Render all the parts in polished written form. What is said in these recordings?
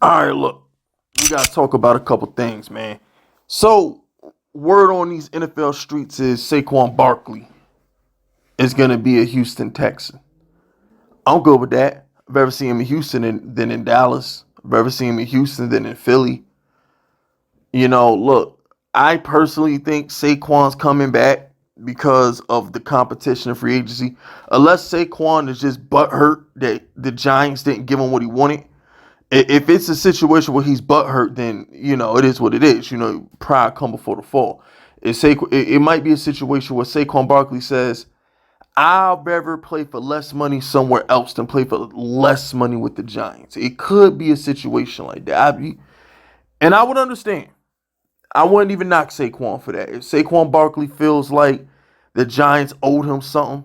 All right, look, we gotta talk about a couple things, man. So, word on these NFL streets is Saquon Barkley is gonna be a Houston Texan. I'm good with that. I've ever seen him in Houston than in Dallas. I've ever seen him in Houston than in Philly. Look, I personally think Saquon's coming back because of the competition in free agency. Unless Saquon is just butthurt that the Giants didn't give him what he wanted. If it's a situation where he's butthurt, then it is what it is. Pride come before the fall. It might be a situation where Saquon Barkley says, "I'll rather play for less money somewhere else than play for less money with the Giants." It could be a situation like that. And I would understand. I wouldn't even knock Saquon for that. If Saquon Barkley feels like the Giants owed him something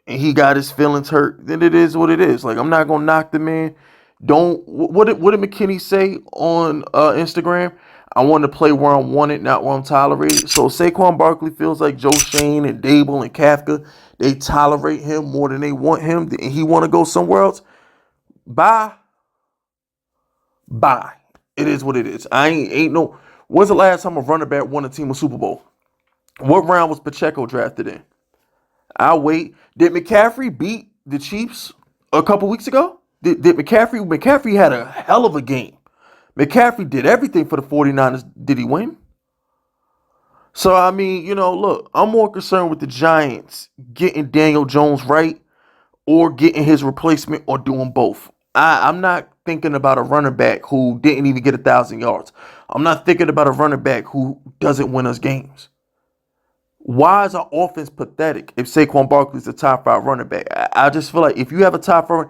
and he got his feelings hurt, then it is what it is. Like, I'm not gonna knock the man. Don't what did McKinney say on Instagram? I want to play where I'm wanted, not where I'm tolerated. So Saquon Barkley feels like Joe Shane and Dable and Kafka, they tolerate him more than they want him, and he want to go somewhere else. Bye, bye. It is what it is. I ain't no. When's the last time a running back won a team a Super Bowl? What round was Pacheco drafted in? I'll wait. Did McCaffrey beat the Chiefs a couple weeks ago? Did McCaffrey? McCaffrey had a hell of a game. McCaffrey did everything for the 49ers. Did he win? So, I mean, look, I'm more concerned with the Giants getting Daniel Jones right or getting his replacement or doing both. I'm not thinking about a running back who didn't even get 1,000 yards. I'm not thinking about a running back who doesn't win us games. Why is our offense pathetic if Saquon Barkley is a top 5 running back? I just feel like if you have a top 5,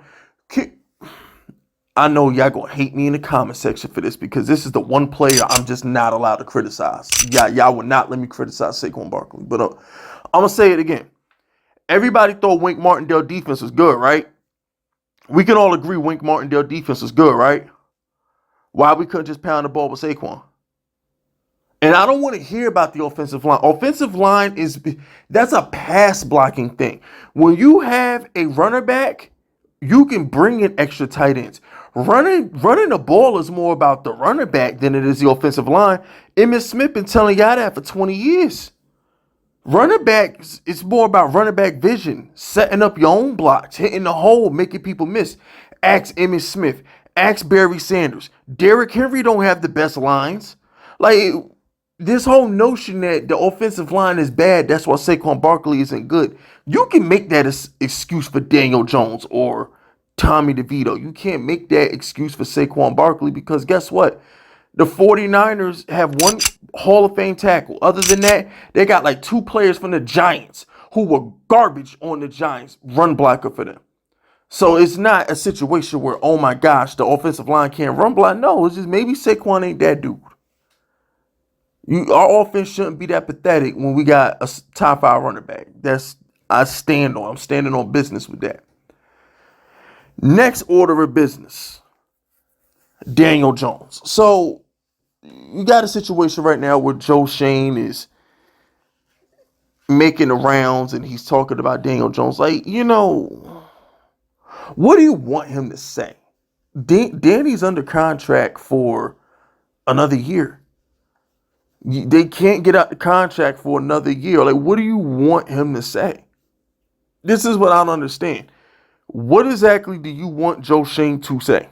I know y'all gonna hate me in the comment section for this because this is the one player I'm just not allowed to criticize. Y'all would not let me criticize Saquon Barkley. But I'm gonna say it again. Everybody thought Wink Martindale defense was good, right? We can all agree Wink Martindale defense was good, right? Why we couldn't just pound the ball with Saquon? And I don't want to hear about the offensive line. Offensive line that's a pass blocking thing. When you have a runner back, you can bring in extra tight ends. Running the ball is more about the runner back than it is the offensive line. Emmitt Smith been telling y'all that for 20 years. Running back, it's more about running back vision, setting up your own blocks, hitting the hole, making people miss. Ask Emmitt Smith, ask Barry Sanders. Derrick Henry don't have the best lines. Like, this whole notion that the offensive line is bad, that's why Saquon Barkley isn't good. You can make that excuse for Daniel Jones or Tommy DeVito. You can't make that excuse for Saquon Barkley because guess what? The 49ers have one Hall of Fame tackle. Other than that, they got like 2 players from the Giants who were garbage on the Giants run blocker for them. So it's not a situation where, oh my gosh, the offensive line can't run block. No, it's just maybe Saquon ain't that dude. Our offense shouldn't be that pathetic when we got a top 5 running back. I'm standing on business with that. Next order of business, Daniel Jones. So you got a situation right now where Joe Shane is making the rounds and he's talking about Daniel Jones. Like, what do you want him to say? Danny's under contract for another year. They can't get out the contract for another year. Like, what do you want him to say? This is what I don't understand. What exactly do you want Joe Shane to say?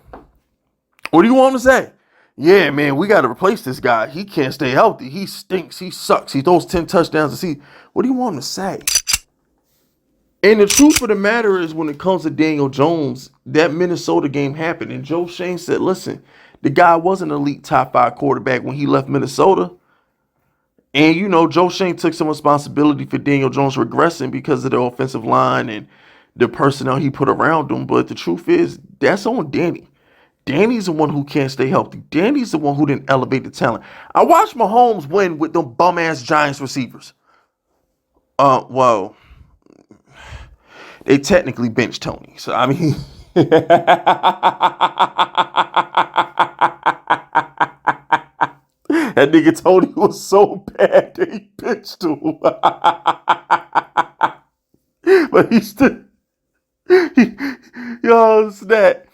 What do you want him to say? Yeah, man, we got to replace this guy. He can't stay healthy. He stinks. He sucks. He throws 10 touchdowns a season. What do you want him to say? And the truth of the matter is, when it comes to Daniel Jones, that Minnesota game happened. And Joe Shane said, listen, the guy was an elite top 5 quarterback when he left Minnesota. And, Joe Shane took some responsibility for Daniel Jones regressing because of the offensive line and the personnel he put around him. But the truth is, that's on Danny. Danny's the one who can't stay healthy. Danny's the one who didn't elevate the talent. I watched Mahomes win with them bum-ass Giants receivers. Well, they technically benched Tony. So, I mean... That nigga Tony was so bad that he pitched to him. But he still, yo, snap.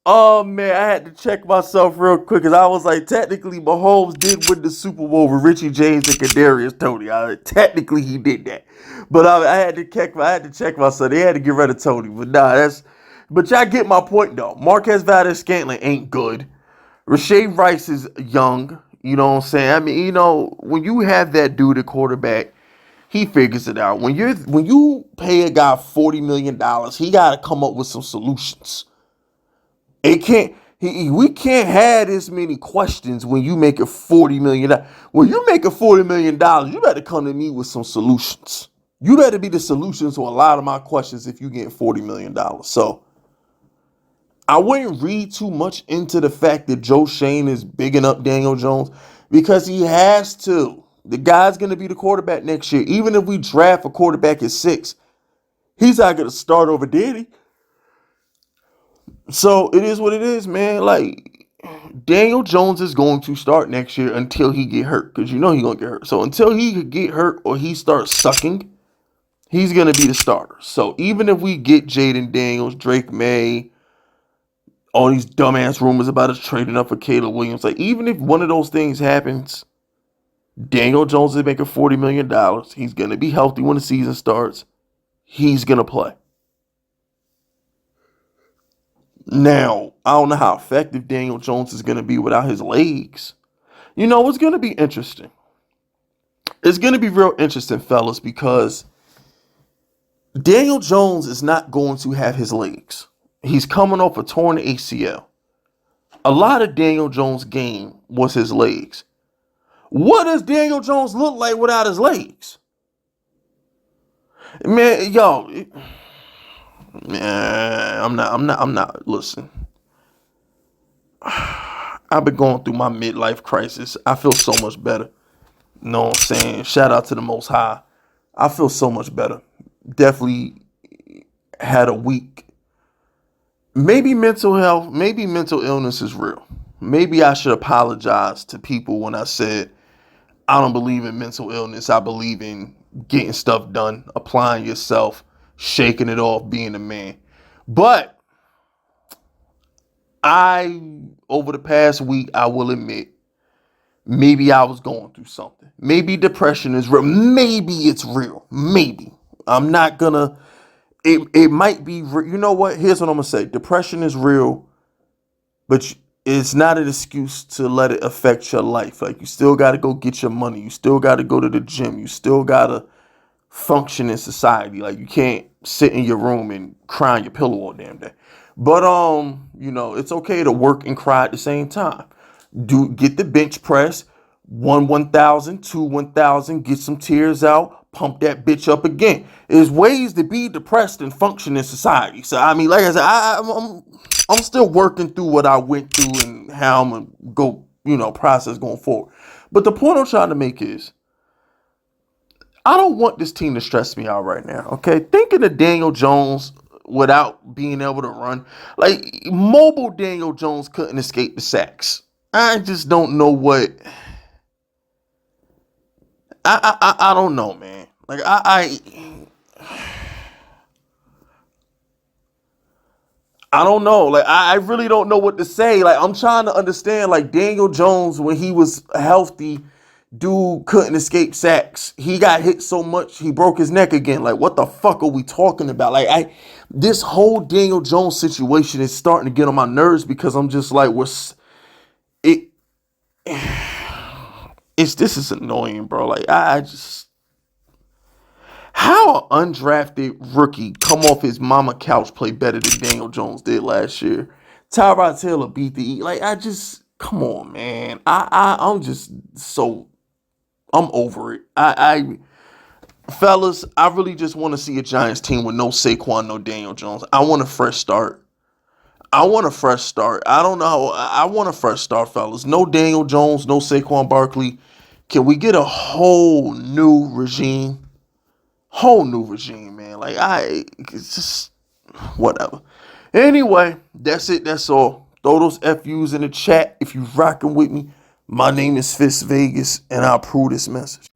Oh man, I had to check myself real quick because I was like, technically, Mahomes did win the Super Bowl with Richie James and Kadarius Toney. Technically, he did that, but I had to check. I had to check myself. They had to get rid of Tony, but nah, that's. But y'all get my point though. Marquez Valdez-Scantling ain't good. Rashae Rice is young. You know what I'm saying? I mean, when you have that dude at quarterback, he figures it out. When you pay a guy $40 million, he got to come up with some solutions. It can't. We can't have this many questions when you make it $40 million. When you make it $40 million, you better come to me with some solutions. You better be the solution to a lot of my questions if you get $40 million. So I wouldn't read too much into the fact that Joe Shane is bigging up Daniel Jones because he has to. The guy's going to be the quarterback next year. Even if we draft a quarterback at 6, he's not going to start over Danny. So it is what it is, man. Like, Daniel Jones is going to start next year until he get hurt, because he's going to get hurt. So until he get hurt or he starts sucking, he's going to be the starter. So even if we get Jaden Daniels, Drake May, all these dumbass rumors about us trading up for Caleb Williams, like, even if one of those things happens, Daniel Jones is making $40 million. He's going to be healthy when the season starts. He's going to play. Now, I don't know how effective Daniel Jones is going to be without his legs. It's going to be interesting. It's going to be real interesting, fellas, because Daniel Jones is not going to have his legs. He's coming off a torn ACL. A lot of Daniel Jones' game was his legs. What does Daniel Jones look like without his legs? Man, I'm not, listen. I've been going through my midlife crisis. I feel so much better. You know what I'm saying? Shout out to the Most High. I feel so much better. Definitely had a week. Maybe mental health, maybe mental illness is real. Maybe I should apologize to people when I said I don't believe in mental illness. I believe in getting stuff done, applying yourself, shaking it off, being a man. But over the past week, I will admit, maybe I was going through something. Maybe depression is real. Maybe it's real. Maybe. I'm not gonna, it might be, you know what? Here's what I'm gonna say. Depression is real, but it's not an excuse to let it affect your life. Like, you still got to go get your money. You still got to go to the gym. You still got to function in society. Like, you can't sit in your room and cry on your pillow all damn day. But, it's okay to work and cry at the same time. Get the bench press, 1,000, 1,000, get some tears out, pump that bitch up again. There's ways to be depressed and function in society. So, I mean, like I said, I'm still working through what I went through and how I'm going to go, process going forward. But the point I'm trying to make is, I don't want this team to stress me out right now, okay? Thinking of Daniel Jones without being able to run, like, mobile Daniel Jones couldn't escape the sacks. I just don't know what. I don't know, man. Like, I don't know. Like, I really don't know what to say. Like, I'm trying to understand. Like, Daniel Jones, when he was healthy, dude couldn't escape sacks. He got hit so much he broke his neck again. Like, what the fuck are we talking about? Like, this whole Daniel Jones situation is starting to get on my nerves because I'm just like, this is annoying, bro. Like, I just, how an undrafted rookie come off his mama couch play better than Daniel Jones did last year? Tyrod Taylor beat the like. Come on, man. I'm just so, I'm over it. Fellas, I really just want to see a Giants team with no Saquon, no Daniel Jones. I want a fresh start. I want a fresh start. I don't know. I want a fresh start, fellas. No Daniel Jones, no Saquon Barkley. Can we get a whole new regime? Whole new regime, man. Like, it's just whatever. Anyway, that's it. That's all. Throw those FUs in the chat if you rocking with me. My name is Fist Vegas, and I approve this message.